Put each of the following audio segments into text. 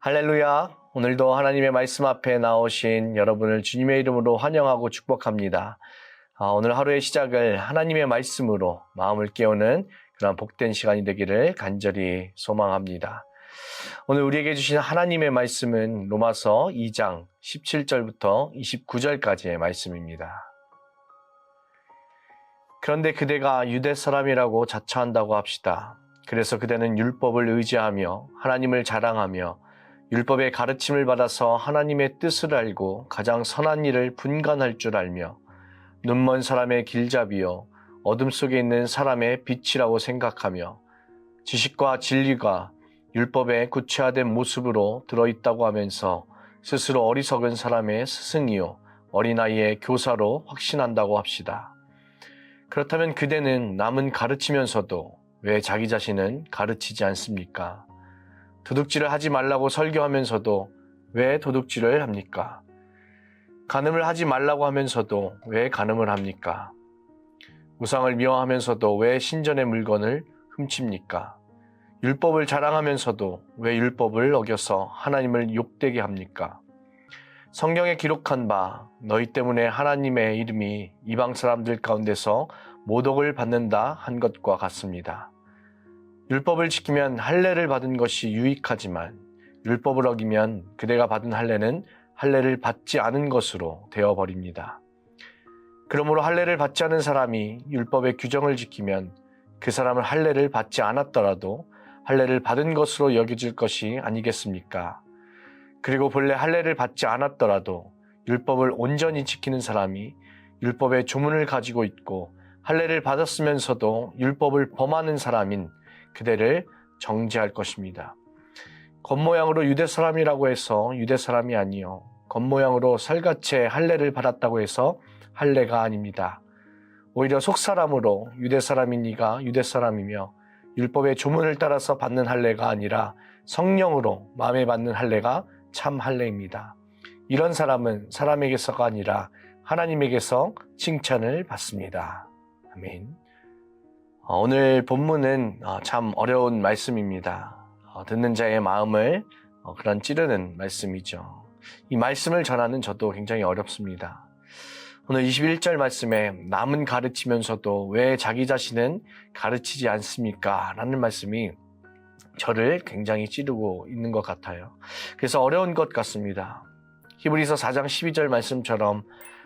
할렐루야! 오늘도 하나님의 말씀 앞에 나오신 여러분을 주님의 이름으로 환영하고 축복합니다. 오늘 하루의 시작을 하나님의 말씀으로 마음을 깨우는 그런 복된 시간이 되기를 간절히 소망합니다. 오늘 우리에게 주신 하나님의 말씀은 로마서 2장 17절부터 29절까지의 말씀입니다. 그런데 그대가 유대 사람이라고 자처한다고 합시다. 그래서 그대는 율법을 의지하며 하나님을 자랑하며 율법의 가르침을 받아서 하나님의 뜻을 알고 가장 선한 일을 분간할 줄 알며 눈먼 사람의 길잡이요 어둠 속에 있는 사람의 빛이라고 생각하며 지식과 진리가 율법의 구체화된 모습으로 들어있다고 하면서 스스로 어리석은 사람의 스승이요 어린아이의 교사로 확신한다고 합시다. 그렇다면 그대는 남은 가르치면서도 왜 자기 자신은 가르치지 않습니까? 도둑질을 하지 말라고 설교하면서도 왜 도둑질을 합니까? 간음을 하지 말라고 하면서도 왜 간음을 합니까? 우상을 미워하면서도 왜 신전의 물건을 훔칩니까? 율법을 자랑하면서도 왜 율법을 어겨서 하나님을 욕되게 합니까? 성경에 기록한 바 너희 때문에 하나님의 이름이 이방 사람들 가운데서 모독을 받는다 한 것과 같습니다. 율법을 지키면 할례를 받은 것이 유익하지만 율법을 어기면 그대가 받은 할례는 할례를 받지 않은 것으로 되어버립니다. 그러므로 할례를 받지 않은 사람이 율법의 규정을 지키면 그 사람은 할례를 받지 않았더라도 할례를 받은 것으로 여겨질 것이 아니겠습니까? 그리고 본래 할례를 받지 않았더라도 율법을 온전히 지키는 사람이 율법의 조문을 가지고 있고 할례를 받았으면서도 율법을 범하는 사람인 그대를 정죄할 것입니다. 겉모양으로 유대 사람이라고 해서 유대 사람이 아니요 겉모양으로 살갗의 할례를 받았다고 해서 할례가 아닙니다. 오히려 속사람으로 유대 사람인 이가 유대 사람이며 율법의 조문을 따라서 받는 할례가 아니라 성령으로 마음에 받는 할례가 참 할례입니다. 이런 사람은 사람에게서가 아니라 하나님에게서 칭찬을 받습니다. 아멘. 오늘 본문은 참 어려운 말씀입니다. 듣는 자의 마음을 그런 찌르는 말씀이죠. 이 말씀을 전하는 저도 굉장히 어렵습니다. 오늘 21절 말씀에 남은 가르치면서도 왜 자기 자신은 가르치지 않습니까? 라는 말씀이 저를 굉장히 찌르고 있는 것 같아요. 그래서 어려운 것 같습니다. 히브리서 4장 12절 말씀처럼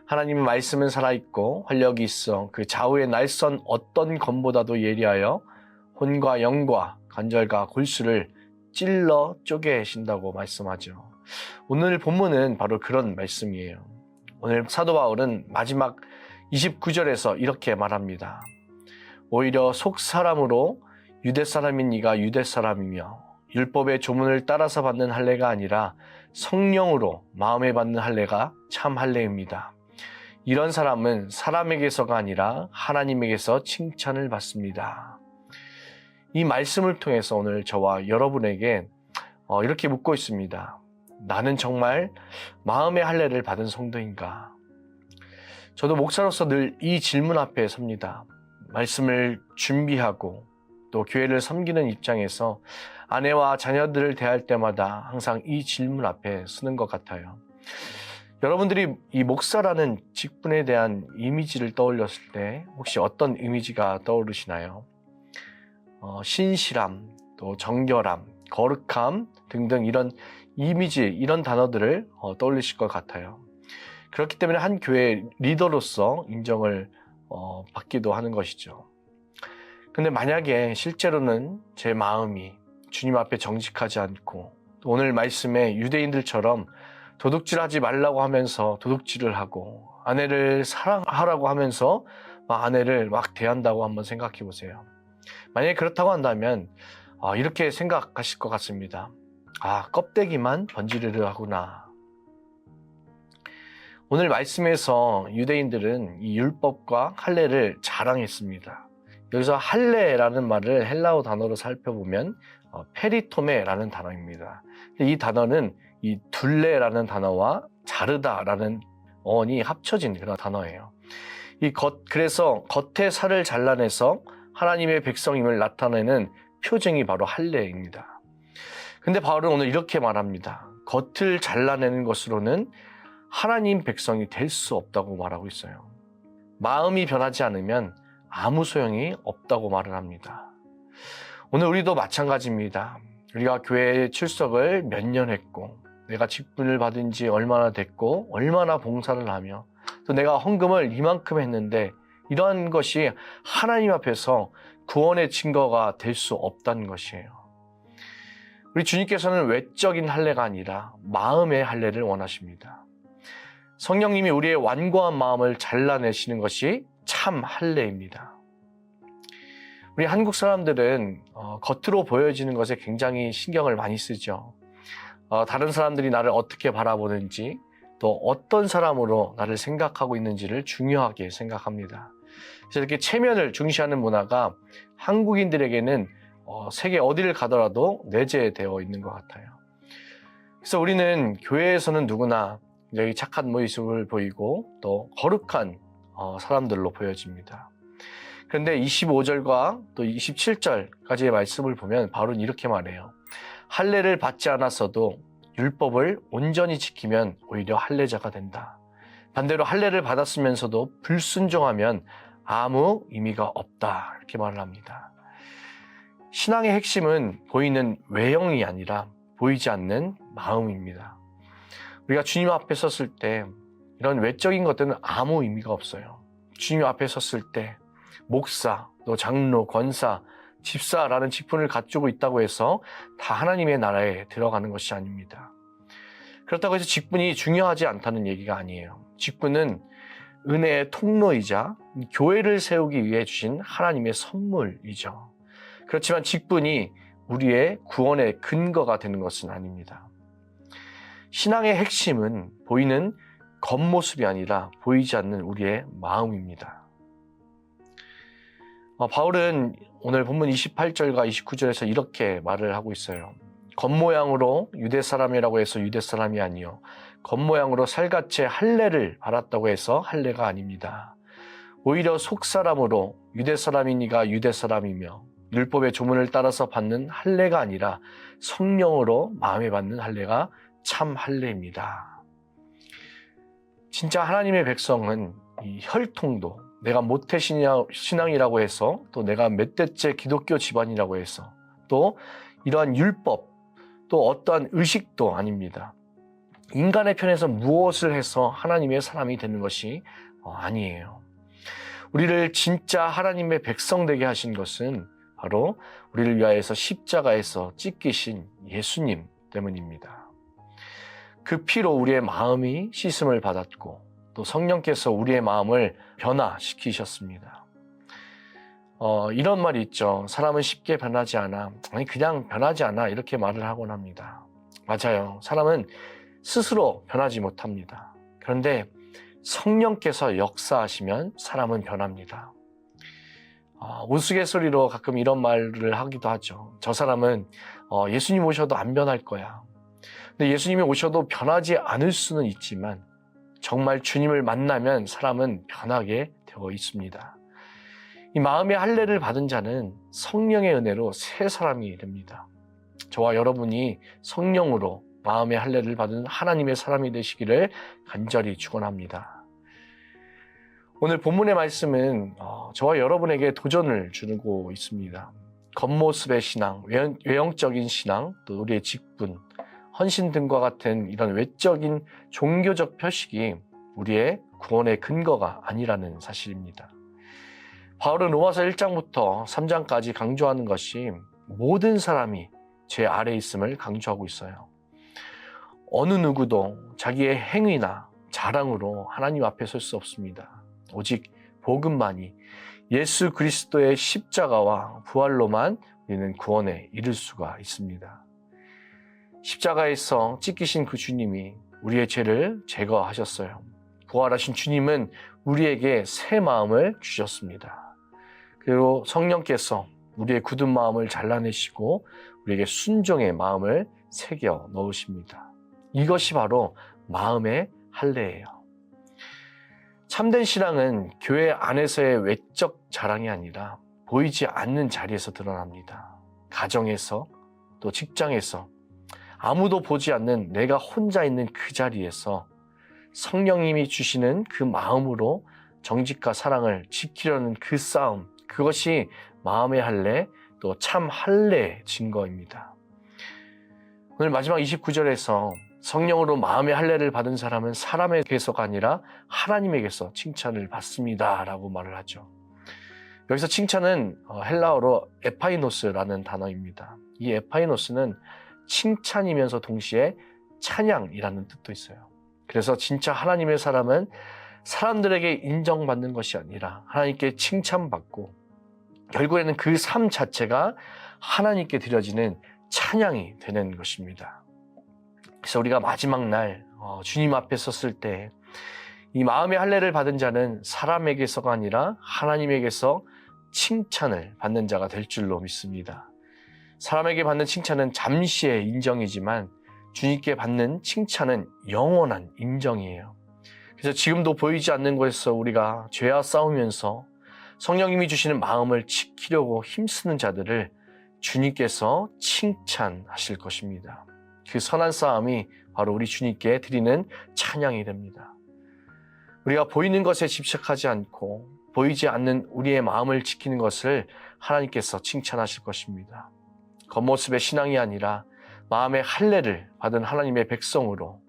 하나님의 말씀은 살아있고 활력이 있어 그 좌우의 날선 어떤 검보다도 예리하여 혼과 영과 관절과 골수를 찔러 쪼개신다고 말씀하죠. 오늘 본문은 바로 그런 말씀이에요. 오늘 사도 바울은 마지막 29절에서 이렇게 말합니다. 오히려 속사람으로 유대 사람인 이가 유대 사람이며 율법의 조문을 따라서 받는 할례가 아니라 성령으로 마음에 받는 할례가 참 할례입니다. 이런 사람은 사람에게서가 아니라 하나님에게서 칭찬을 받습니다. 이 말씀을 통해서 오늘 저와 여러분에게 이렇게 묻고 있습니다. 나는 정말 마음의 할례를 받은 성도인가? 저도 목사로서 늘 이 질문 앞에 섭니다. 말씀을 준비하고 또 교회를 섬기는 입장에서 아내와 자녀들을 대할 때마다 항상 이 질문 앞에 서는 것 같아요. 여러분들이 이 목사라는 직분에 대한 이미지를 떠올렸을 때 혹시 어떤 이미지가 떠오르시나요? 신실함, 또 정결함, 거룩함 등등 이런 이미지, 이런 단어들을 떠올리실 것 같아요. 그렇기 때문에 한 교회 리더로서 인정을 받기도 하는 것이죠. 근데 만약에 실제로는 제 마음이 주님 앞에 정직하지 않고 오늘 말씀에 유대인들처럼 도둑질하지 말라고 하면서 도둑질을 하고 아내를 사랑하라고 하면서 아내를 막 대한다고 한번 생각해 보세요. 만약에 그렇다고 한다면 이렇게 생각하실 것 같습니다. 껍데기만 번지르르 하구나. 오늘 말씀에서 유대인들은 이 율법과 할례를 자랑했습니다. 여기서 할례라는 말을 헬라어 단어로 살펴보면 페리토메라는 단어입니다. 이 단어는 이 둘레라는 단어와 자르다라는 어원이 합쳐진 그런 단어예요. 그래서 겉의 살을 잘라내서 하나님의 백성임을 나타내는 표징이 바로 할례입니다. 근데 바울은 오늘 이렇게 말합니다. 겉을 잘라내는 것으로는 하나님 백성이 될 수 없다고 말하고 있어요. 마음이 변하지 않으면 아무 소용이 없다고 말을 합니다. 오늘 우리도 마찬가지입니다. 우리가 교회에 출석을 몇 년 했고, 내가 직분을 받은 지 얼마나 됐고, 얼마나 봉사를 하며, 또 내가 헌금을 이만큼 했는데, 이러한 것이 하나님 앞에서 구원의 증거가 될 수 없다는 것이에요. 우리 주님께서는 외적인 할례가 아니라 마음의 할례를 원하십니다. 성령님이 우리의 완고한 마음을 잘라내시는 것이 참 할례입니다. 우리 한국 사람들은 겉으로 보여지는 것에 굉장히 신경을 많이 쓰죠. 다른 사람들이 나를 어떻게 바라보는지, 또 어떤 사람으로 나를 생각하고 있는지를 중요하게 생각합니다. 그래서 이렇게 체면을 중시하는 문화가 한국인들에게는 세계 어디를 가더라도 내재되어 있는 것 같아요. 그래서 우리는 교회에서는 누구나 굉장히 착한 모습을 보이고 또 거룩한 사람들로 보여집니다. 그런데 25절과 또 27절까지의 말씀을 보면 바울은 이렇게 말해요. 할례를 받지 않았어도 율법을 온전히 지키면 오히려 할례자가 된다. 반대로 할례를 받았으면서도 불순종하면 아무 의미가 없다. 이렇게 말을 합니다. 신앙의 핵심은 보이는 외형이 아니라 보이지 않는 마음입니다. 우리가 주님 앞에 섰을 때 이런 외적인 것들은 아무 의미가 없어요. 주님 앞에 섰을 때 목사, 또 장로, 권사, 집사라는 직분을 갖추고 있다고 해서 다 하나님의 나라에 들어가는 것이 아닙니다. 그렇다고 해서 직분이 중요하지 않다는 얘기가 아니에요. 직분은 은혜의 통로이자 교회를 세우기 위해 주신 하나님의 선물이죠. 그렇지만 직분이 우리의 구원의 근거가 되는 것은 아닙니다. 신앙의 핵심은 보이는 겉모습이 아니라 보이지 않는 우리의 마음입니다. 바울은 오늘 본문 28절과 29절에서 이렇게 말을 하고 있어요. 겉모양으로 유대 사람이라고 해서 유대 사람이 아니요 겉모양으로 살같이 할례를 받았다고 해서 할례가 아닙니다. 오히려 속사람으로 유대 사람이니가 유대 사람이며 율법의 조문을 따라서 받는 할례가 아니라 성령으로 마음에 받는 할례가 참 할례입니다. 진짜 하나님의 백성은 이 혈통도 내가 모태신앙이라고 해서 또 내가 몇 대째 기독교 집안이라고 해서 또 이러한 율법 또 어떠한 의식도 아닙니다. 인간의 편에서 무엇을 해서 하나님의 사람이 되는 것이 아니에요. 우리를 진짜 하나님의 백성 되게 하신 것은 바로 우리를 위하여서 십자가에서 찢기신 예수님 때문입니다. 그 피로 우리의 마음이 씻음을 받았고 또 성령께서 우리의 마음을 변화시키셨습니다. 이런 말이 있죠. 사람은 쉽게 변하지 않아. 아니 그냥 변하지 않아 이렇게 말을 하곤 합니다. 맞아요. 사람은 스스로 변하지 못합니다. 그런데 성령께서 역사하시면 사람은 변합니다. 우스갯소리로 가끔 이런 말을 하기도 하죠. 저 사람은 예수님 오셔도 안 변할 거야. 근데 예수님이 오셔도 변하지 않을 수는 있지만 정말 주님을 만나면 사람은 변하게 되어 있습니다. 이 마음의 할례를 받은 자는 성령의 은혜로 새 사람이 됩니다. 저와 여러분이 성령으로 마음의 할례를 받은 하나님의 사람이 되시기를 간절히 축원합니다. 오늘 본문의 말씀은 저와 여러분에게 도전을 주고 있습니다. 겉모습의 신앙, 외형적인 신앙, 또 우리의 직분, 헌신 등과 같은 이런 외적인 종교적 표식이 우리의 구원의 근거가 아니라는 사실입니다. 바울은 로마서 1장부터 3장까지 강조하는 것이 모든 사람이 죄 아래 있음을 강조하고 있어요. 어느 누구도 자기의 행위나 자랑으로 하나님 앞에 설 수 없습니다. 오직 복음만이 예수 그리스도의 십자가와 부활로만 우리는 구원에 이를 수가 있습니다. 십자가에서 찢기신 그 주님이 우리의 죄를 제거하셨어요. 부활하신 주님은 우리에게 새 마음을 주셨습니다. 그리고 성령께서 우리의 굳은 마음을 잘라내시고 우리에게 순종의 마음을 새겨 넣으십니다. 이것이 바로 마음의 할례예요. 참된 신앙은 교회 안에서의 외적 자랑이 아니라 보이지 않는 자리에서 드러납니다. 가정에서 또 직장에서 아무도 보지 않는 내가 혼자 있는 그 자리에서 성령님이 주시는 그 마음으로 정직과 사랑을 지키려는 그 싸움, 그것이 마음의 할례, 또 참 할례의 증거입니다. 오늘 마지막 29절에서 성령으로 마음의 할례를 받은 사람은 사람에게서가 아니라 하나님에게서 칭찬을 받습니다 라고 말을 하죠. 여기서 칭찬은 헬라어로 에파이노스라는 단어입니다. 이 에파이노스는 칭찬이면서 동시에 찬양이라는 뜻도 있어요. 그래서 진짜 하나님의 사람은 사람들에게 인정받는 것이 아니라 하나님께 칭찬받고 결국에는 그 삶 자체가 하나님께 드려지는 찬양이 되는 것입니다. 그래서 우리가 마지막 날 주님 앞에 섰을 때 이 마음의 할례를 받은 자는 사람에게서가 아니라 하나님에게서 칭찬을 받는 자가 될 줄로 믿습니다. 사람에게 받는 칭찬은 잠시의 인정이지만 주님께 받는 칭찬은 영원한 인정이에요. 그래서 지금도 보이지 않는 곳에서 우리가 죄와 싸우면서 성령님이 주시는 마음을 지키려고 힘쓰는 자들을 주님께서 칭찬하실 것입니다. 그 선한 싸움이 바로 우리 주님께 드리는 찬양이 됩니다. 우리가 보이는 것에 집착하지 않고 보이지 않는 우리의 마음을 지키는 것을 하나님께서 칭찬하실 것입니다. 겉모습의 신앙이 아니라 마음의 할례를 받은 하나님의 백성으로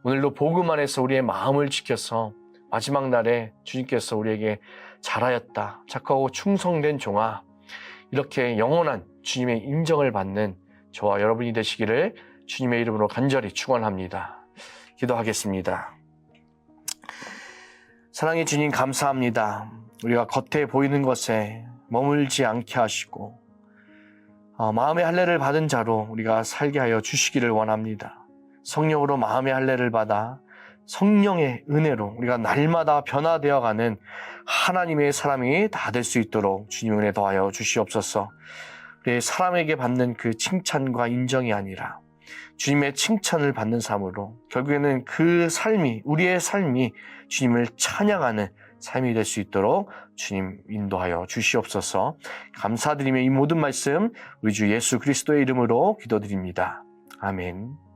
오늘도 복음 안에서 우리의 마음을 지켜서 마지막 날에 주님께서 우리에게 잘하였다, 착하고 충성된 종아, 이렇게 영원한 주님의 인정을 받는 저와 여러분이 되시기를 주님의 이름으로 간절히 축원합니다. 기도하겠습니다. 사랑의 주님, 감사합니다. 우리가 겉에 보이는 것에 머물지 않게 하시고 마음의 할례를 받은 자로 우리가 살게 하여 주시기를 원합니다. 성령으로 마음의 할례를 받아 성령의 은혜로 우리가 날마다 변화되어가는 하나님의 사람이 다 될 수 있도록 주님 은혜 더하여 주시옵소서. 우리 사람에게 받는 그 칭찬과 인정이 아니라 주님의 칭찬을 받는 삶으로 결국에는 그 삶이, 우리의 삶이 주님을 찬양하는 삶이 될 수 있도록 주님 인도하여 주시옵소서. 감사드리며 이 모든 말씀 우리 주 예수 그리스도의 이름으로 기도드립니다. 아멘.